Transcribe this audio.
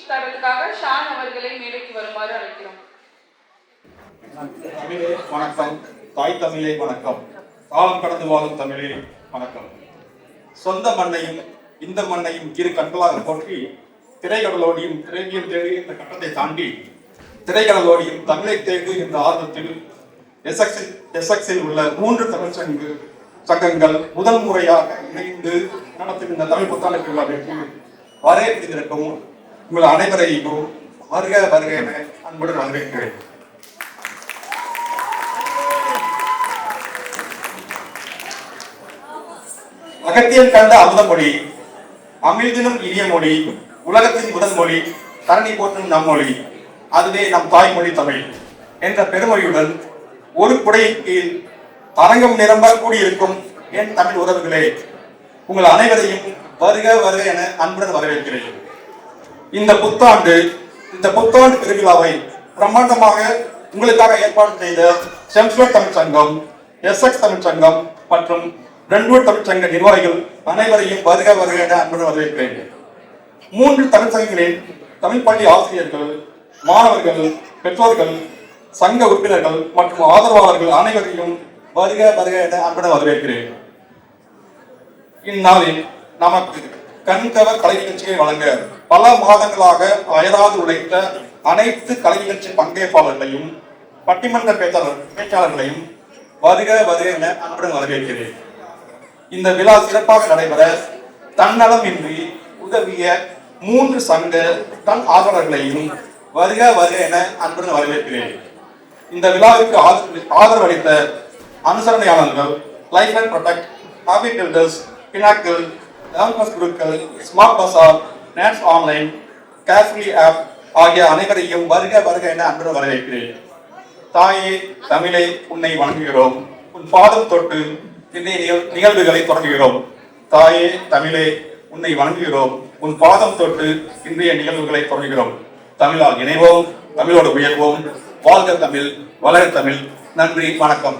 தரதுக்காக Shawn அவர்களை மேடைக்கு வருமாறு அழைக்கிறோம். தமிழே வணக்கம், தாய் தமிழே வணக்கம், காலம் கடந்து வாழும் தமிழே வணக்கம். சொந்த மண்ணையும் இந்த மண்ணையும் இரு கண்களாக போற்றி திரைக்கடலோடியும் திரைவியம் தேடி என்ற கட்டத்தை தாண்டி திரைக்கடலோடியும் தமிழை தேடு என்ற ஆர்வத்தில் எஸ்எக்ஸில் உள்ள 3 தமிழ் சங்கங்கள் முதல் முறையாக இணைந்து நடத்தும் இந்த தமிழ் புத்தாண்டு விழாவிற்கு வரவேற்பிருக்கும் உங்கள் அனைவரையும் வருக வருக என அன்புடன் வரவேற்கிறேன். அகத்தியன் கண்ட அமுத மொழி, அமிழ்தினும் இனிய மொழி, உலகத்தின் முதல் மொழி, தரணி போற்றும் நம் மொழி, அதுவே நம் தாய்மொழி தமிழ் என்ற பெருமொழியுடன் ஒரு குடையின் கீழ் அரங்கம் நிரம்ப கூடியிருக்கும் என் தமிழ் உறவுகளே, உங்கள் அனைவரையும் வருக வருக என அன்புடன் வரவேற்கிறேன். இந்த புத்தாண்டு பெருவிழாவை பிரம்மாண்டமாக உங்களுக்காக ஏற்பாடு செய்த செம்ஸ்லோட் தமிழ் சங்கம், எஸ்எக்ஸ் தமிழ் சங்கம் மற்றும் ரெண்டூர் தமிழ் சங்க நிர்வாகிகள் அனைவரையும் வருக வருக என அன்புடன் வரவேற்கிறேன். 3 தமிழ் சங்கங்களின் தமிழ் பள்ளி ஆசிரியர்கள், மாணவர்கள், பெற்றோர்கள், சங்க உறுப்பினர்கள் மற்றும் ஆதரவாளர்கள் அனைவரையும் வருக வருக என அன்புடன் வரவேற்கிறேன். இந்நாளில் நமக்கு கண்கவர் கலை நிகழ்ச்சியை வழங்க பல மாதங்களாக அயராது உழைத்த அனைத்து கலை நிகழ்ச்சி பங்கேற்பாளர்களையும் பட்டிமன்ற பேச்சாளர்களையும் வருக வருக என அன்புடன் வரவேற்கிறேன். இந்த விழா சிறப்பாக நடைபெற தன்னலமின்றி உதவிய 3 சங்க தன் ஆதரவாளர்களையும் வருக வருக என அன்புடன் வரவேற்கிறேன். இந்த விழாவிற்கு ஆதரவு அளித்த அனுசரணையாளர்கள் life and protect, hobby builders, pinnacle, குருக்கள், smart bazaar, nets online, carefully app ஆகிய அனைவரையும் வருக வருக என அன்புடன் வரவேற்கிறேன். தாயே தமிழை உன்னை வணங்குகிறோம், உன் பாதம் தொட்டு இன்றைய நிகழ்வுகளை தொடங்குகிறோம். தாயே தமிழே உன்னை வணங்குகிறோம், உன் பாதம் தொட்டு இன்றைய நிகழ்வுகளை தொடங்குகிறோம். தமிழால் இணைவோம், தமிழோடு உயர்வோம். வாழ்க தமிழ், வளர தமிழ். நன்றி, வணக்கம்.